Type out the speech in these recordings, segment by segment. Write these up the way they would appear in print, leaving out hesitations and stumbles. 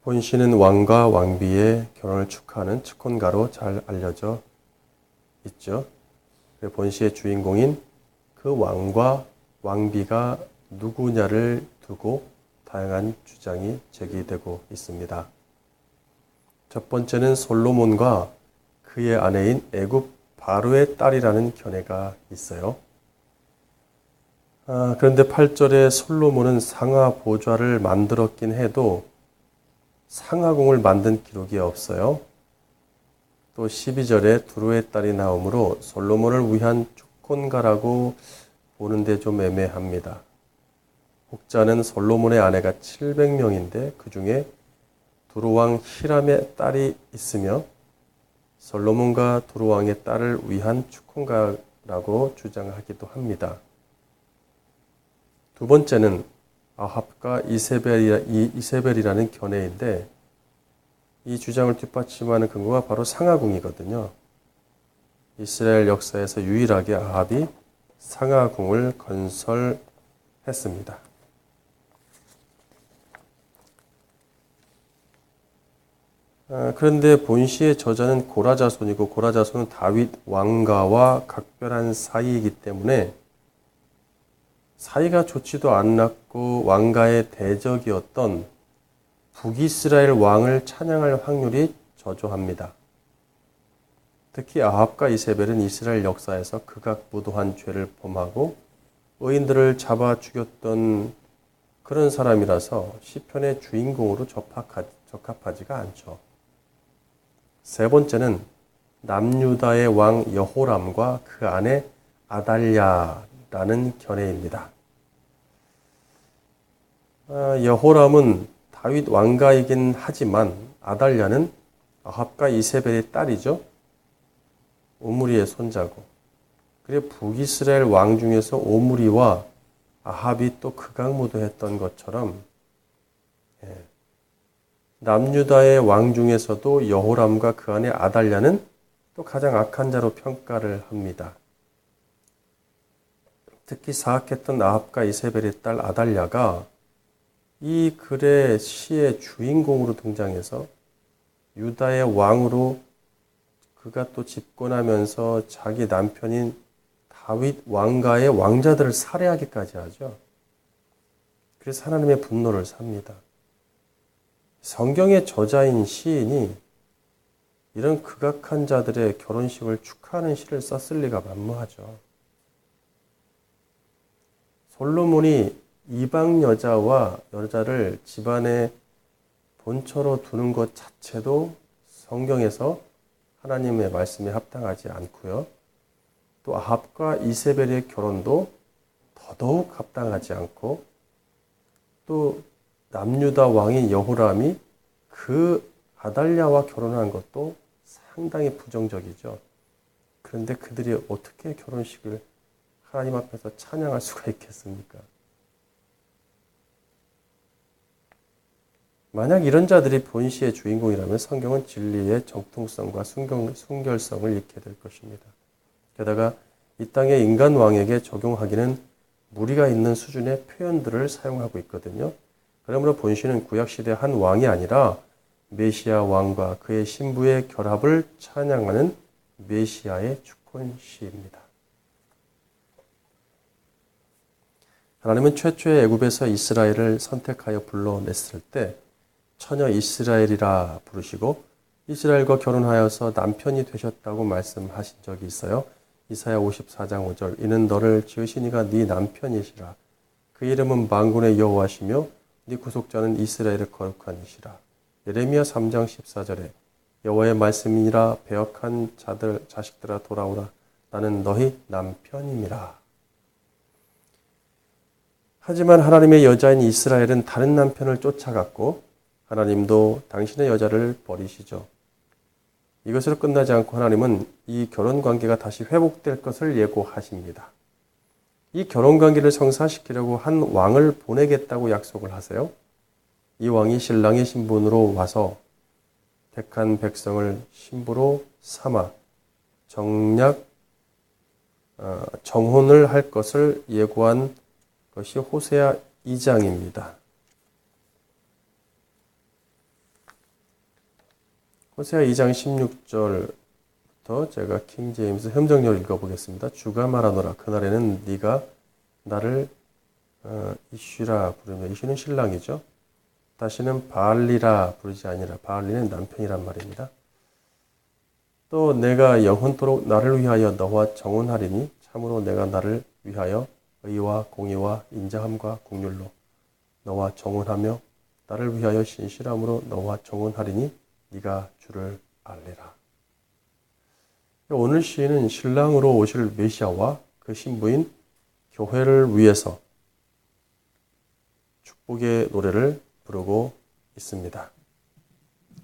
본시는 왕과 왕비의 결혼을 축하하는 축혼가로 잘 알려져 있죠. 본시의 주인공인 그 왕과 왕비가 누구냐를 두고 다양한 주장이 제기되고 있습니다. 첫 번째는 솔로몬과 그의 아내인 애굽 바로의 딸이라는 견해가 있어요. 그런데 8절에 솔로몬은 상하 보좌를 만들었긴 해도 상하궁을 만든 기록이 없어요. 또 12절에 두루의 딸이 나오므로 솔로몬을 위한 축혼가라고 보는데 좀 애매합니다. 혹자는 솔로몬의 아내가 700명인데 그 중에 두루왕 히람의 딸이 있으며 솔로몬과 두루왕의 딸을 위한 축혼가라고 주장하기도 합니다. 두 번째는 아합과 이세벨이라는 견해인데 이 주장을 뒷받침하는 근거가 바로 상하궁이거든요. 이스라엘 역사에서 유일하게 아합이 상하궁을 건설했습니다. 그런데 본시의 저자는 고라 자손이고 고라 자손은 다윗 왕가와 각별한 사이이기 때문에 사이가 좋지도 않았고 왕가의 대적이었던 북이스라엘 왕을 찬양할 확률이 저조합니다. 특히 아합과 이세벨은 이스라엘 역사에서 극악무도한 죄를 범하고 의인들을 잡아 죽였던 그런 사람이라서 시편의 주인공으로 적합하지가 않죠. 세 번째는 남유다의 왕 여호람과 그 아내 아달랴라는 견해입니다. 여호람은 다윗 왕가이긴 하지만 아달랴는 아합과 이세벨의 딸이죠. 오므리의 손자고. 그래 북이스라엘 왕 중에서 오므리와 아합이 또 극악무도했던 것처럼 남유다의 왕 중에서도 여호람과 그 아내 아달랴는 또 가장 악한 자로 평가를 합니다. 특히 사악했던 아합과 이세벨의 딸 아달랴가 이 글의 시의 주인공으로 등장해서 유다의 왕으로 그가 또 집권하면서 자기 남편인 다윗 왕가의 왕자들을 살해하기까지 하죠. 그래서 하나님의 분노를 삽니다. 성경의 저자인 시인이 이런 극악한 자들의 결혼식을 축하하는 시를 썼을 리가 만무하죠. 솔로몬이 이방 여자를 집안의 본처로 두는 것 자체도 성경에서 하나님의 말씀에 합당하지 않고요. 또 아합과 이세벨의 결혼도 더더욱 합당하지 않고 또 남유다 왕인 여호람이 그 아달랴와 결혼한 것도 상당히 부정적이죠. 그런데 그들이 어떻게 결혼식을 하나님 앞에서 찬양할 수가 있겠습니까? 만약 이런 자들이 본시의 주인공이라면 성경은 진리의 정통성과 순결성을 잃게 될 것입니다. 게다가 이 땅의 인간 왕에게 적용하기는 무리가 있는 수준의 표현들을 사용하고 있거든요. 그러므로 본시는 구약시대 한 왕이 아니라 메시아 왕과 그의 신부의 결합을 찬양하는 메시아의 축혼시입니다. 하나님은 최초의 애굽에서 이스라엘을 선택하여 불러냈을 때 처녀 이스라엘이라 부르시고 이스라엘과 결혼하여서 남편이 되셨다고 말씀하신 적이 있어요. 이사야 54장 5절 이는 너를 지으신 이가 네 남편이시라. 그 이름은 만군의 여호와시며 네 구속자는 이스라엘의 거룩한 이시라. 예레미야 3장 14절에 여호와의 말씀이니라 배역한 자식들아 돌아오라. 나는 너희 남편임이라. 하지만 하나님의 여자인 이스라엘은 다른 남편을 쫓아갔고 하나님도 당신의 여자를 버리시죠. 이것으로 끝나지 않고 하나님은 이 결혼관계가 다시 회복될 것을 예고하십니다. 이 결혼관계를 성사시키려고 한 왕을 보내겠다고 약속을 하세요. 이 왕이 신랑의 신분으로 와서 택한 백성을 신부로 삼아 정혼을 할 것을 예고한 것이 호세아 2장입니다. 호세아 2장 16절부터 제가 킹 제임스 협정력을 읽어보겠습니다. 주가 말하노라 그날에는 네가 나를 이슈라 부르며 이슈는 신랑이죠. 다시는 바알리라 부르지 아니라 바알리는 남편이란 말입니다. 또 내가 영원토록 나를 위하여 너와 정언하리니 참으로 내가 나를 위하여 의와 공의와 인자함과 긍휼로 너와 정언하며 나를 위하여 신실함으로 너와 정언하리니 네가 주를 알리라. 오늘 시인은 신랑으로 오실 메시아와 그 신부인 교회를 위해서 축복의 노래를 부르고 있습니다.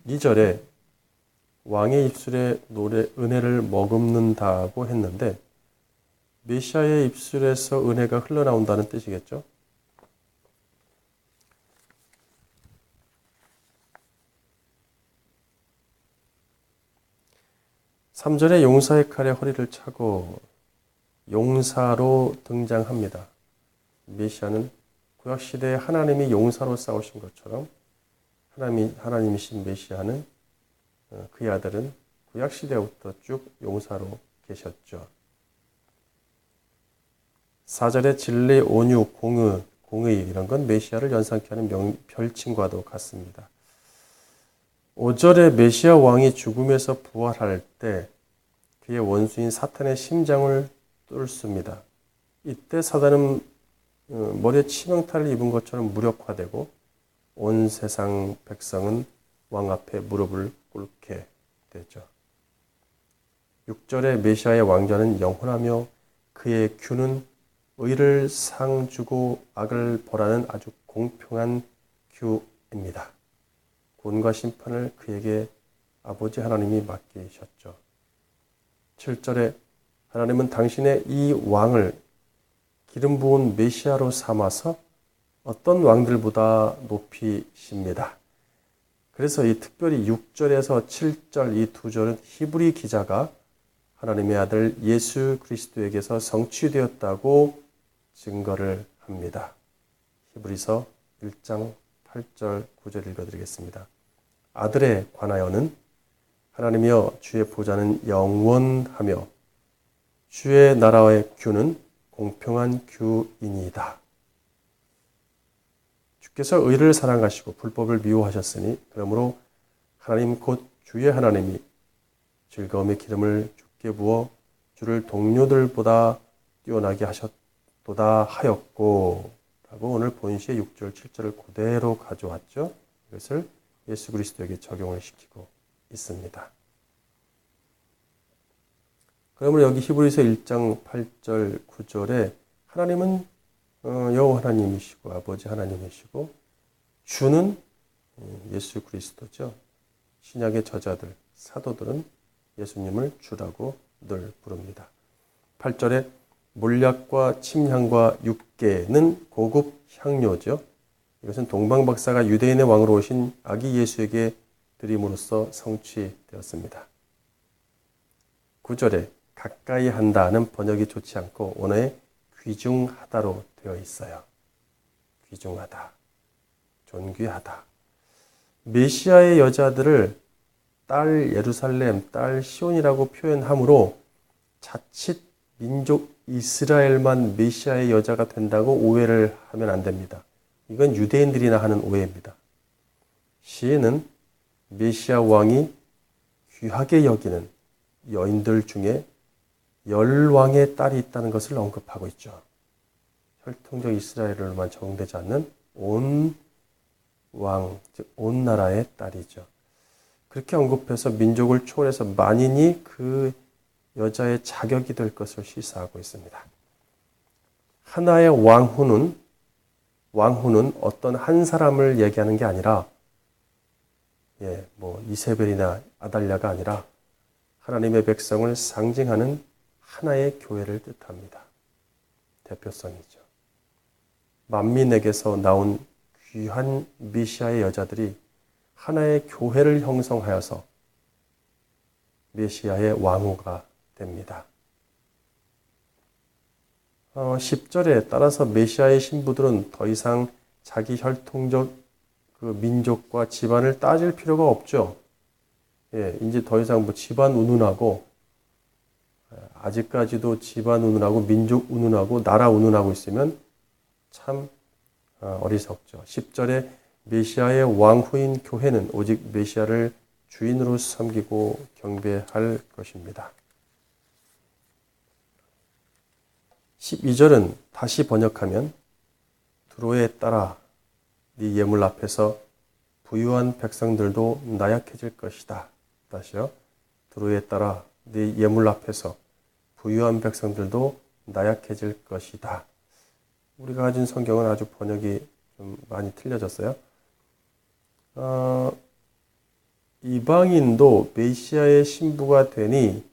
2절에 왕의 입술에 은혜를 머금는다고 했는데 메시아의 입술에서 은혜가 흘러나온다는 뜻이겠죠. 3절에 용사의 칼에 허리를 차고 용사로 등장합니다. 메시아는 구약시대에 하나님이 용사로 싸우신 것처럼 하나님이신 메시아는 그의 아들은 구약시대부터 쭉 용사로 계셨죠. 4절에 진리, 온유, 공의 이런 건 메시아를 연상케 하는 별칭과도 같습니다. 5절에 메시아 왕이 죽음에서 부활할 때 그의 원수인 사탄의 심장을 뚫습니다. 이때 사단은 머리에 치명타를 입은 것처럼 무력화되고 온 세상 백성은 왕 앞에 무릎을 꿇게 되죠. 6절에 메시아의 왕좌는 영원하며 그의 규는 의를 상주고 악을 벌하는 아주 공평한 규입니다. 구원과 심판을 그에게 아버지 하나님이 맡기셨죠. 7절에 하나님은 당신의 이 왕을 기름 부은 메시아로 삼아서 어떤 왕들보다 높이십니다. 그래서 이 특별히 6절에서 7절 이 두 절은 히브리 기자가 하나님의 아들 예수 그리스도에게서 성취되었다고 증거를 합니다. 히브리서 1장 8절 9절 읽어드리겠습니다. 아들에 관하여는 하나님이여 주의 보좌는 영원하며 주의 나라의 규는 공평한 규이니이다. 주께서 의를 사랑하시고 불법을 미워하셨으니 그러므로 하나님 곧 주의 하나님이 즐거움의 기름을 주께 부어 주를 동료들보다 뛰어나게 하셨도다 하였고 라고 오늘 본시의 6절 7절을 그대로 가져왔죠. 이것을 예수 그리스도에게 적용을 시키고 있습니다. 그러므로 여기 히브리서 1장 8절 9절에 하나님은 여호와 하나님이시고 아버지 하나님이시고 주는 예수 그리스도죠. 신약의 저자들, 사도들은 예수님을 주라고 늘 부릅니다. 8절에 몰약과 침향과 육계는 고급 향료죠. 이것은 동방박사가 유대인의 왕으로 오신 아기 예수에게 드림으로써 성취되었습니다. 9절에 가까이 한다는 번역이 좋지 않고 원어에 귀중하다로 되어 있어요. 귀중하다, 존귀하다. 메시아의 여자들을 딸 예루살렘, 딸 시온이라고 표현하므로 자칫 민족 이스라엘만 메시아의 여자가 된다고 오해를 하면 안 됩니다. 이건 유대인들이나 하는 오해입니다. 시인은 메시아 왕이 귀하게 여기는 여인들 중에 10왕의 딸이 있다는 것을 언급하고 있죠. 혈통적 이스라엘로만 적용되지 않는 온 왕, 즉 온 나라의 딸이죠. 그렇게 언급해서 민족을 초월해서 만인이 그 여자의 자격이 될 것을 시사하고 있습니다. 하나의 왕후는 어떤 한 사람을 얘기하는 게 아니라 이세벨이나 아달랴가 아니라 하나님의 백성을 상징하는 하나의 교회를 뜻합니다. 대표성이죠. 만민에게서 나온 귀한 메시아의 여자들이 하나의 교회를 형성하여서 메시아의 왕후가 됩니다. 10절에 따라서 메시아의 신부들은 더 이상 자기 혈통적 그 민족과 집안을 따질 필요가 없죠. 이제 더 이상 뭐 집안 운운하고 아직까지도 집안 운운하고 민족 운운하고 나라 운운하고 있으면 참 어리석죠. 10절에 메시아의 왕후인 교회는 오직 메시아를 주인으로 섬기고 경배할 것입니다. 12절은 다시 번역하면 두로에 따라 네 예물 앞에서 부유한 백성들도 나약해질 것이다. 다시요. 두로에 따라 네 예물 앞에서 부유한 백성들도 나약해질 것이다. 우리가 가진 성경은 아주 번역이 좀 많이 틀려졌어요. 이방인도 메시아의 신부가 되니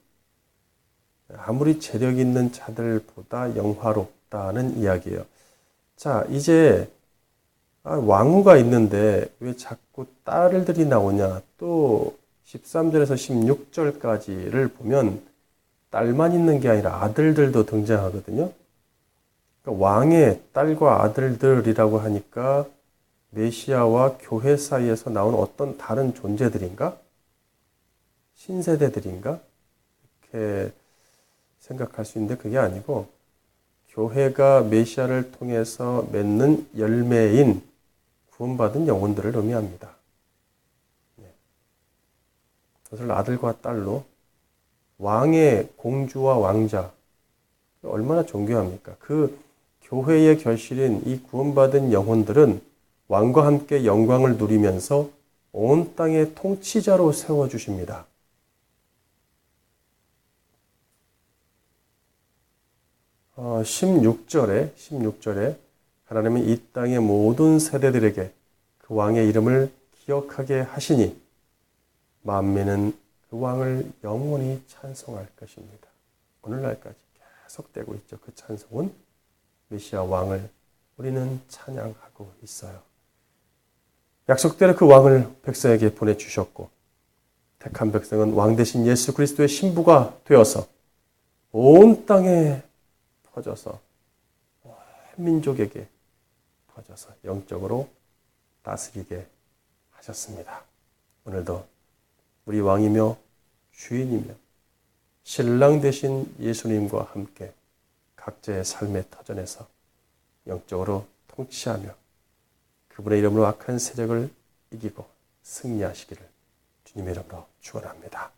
아무리 재력 있는 자들보다 영화롭다는 이야기예요. 자, 이제 왕후가 있는데 왜 자꾸 딸들이 나오냐? 또 13절에서 16절까지를 보면 딸만 있는 게 아니라 아들들도 등장하거든요. 그러니까 왕의 딸과 아들들이라고 하니까 메시아와 교회 사이에서 나온 어떤 다른 존재들인가? 신세대들인가? 이렇게 생각할 수 있는데 그게 아니고 교회가 메시아를 통해서 맺는 열매인 구원받은 영혼들을 의미합니다. 그것을 아들과 딸로 왕의 공주와 왕자 얼마나 존귀합니까? 그 교회의 결실인 이 구원받은 영혼들은 왕과 함께 영광을 누리면서 온 땅의 통치자로 세워주십니다. 어, 16절에 하나님은 이 땅의 모든 세대들에게 그 왕의 이름을 기억하게 하시니 만민은 그 왕을 영원히 찬송할 것입니다. 오늘날까지 계속되고 있죠. 그 찬송은 메시아 왕을 우리는 찬양하고 있어요. 약속대로 그 왕을 백성에게 보내주셨고 택한 백성은 왕 대신 예수 그리스도의 신부가 되어서 온 땅에 퍼져서 온 민족에게 퍼져서 영적으로 다스리게 하셨습니다. 오늘도 우리 왕이며 주인이며 신랑 되신 예수님과 함께 각자의 삶의 터전에서 영적으로 통치하며 그분의 이름으로 악한 세력을 이기고 승리하시기를 주님의 이름으로 축원합니다.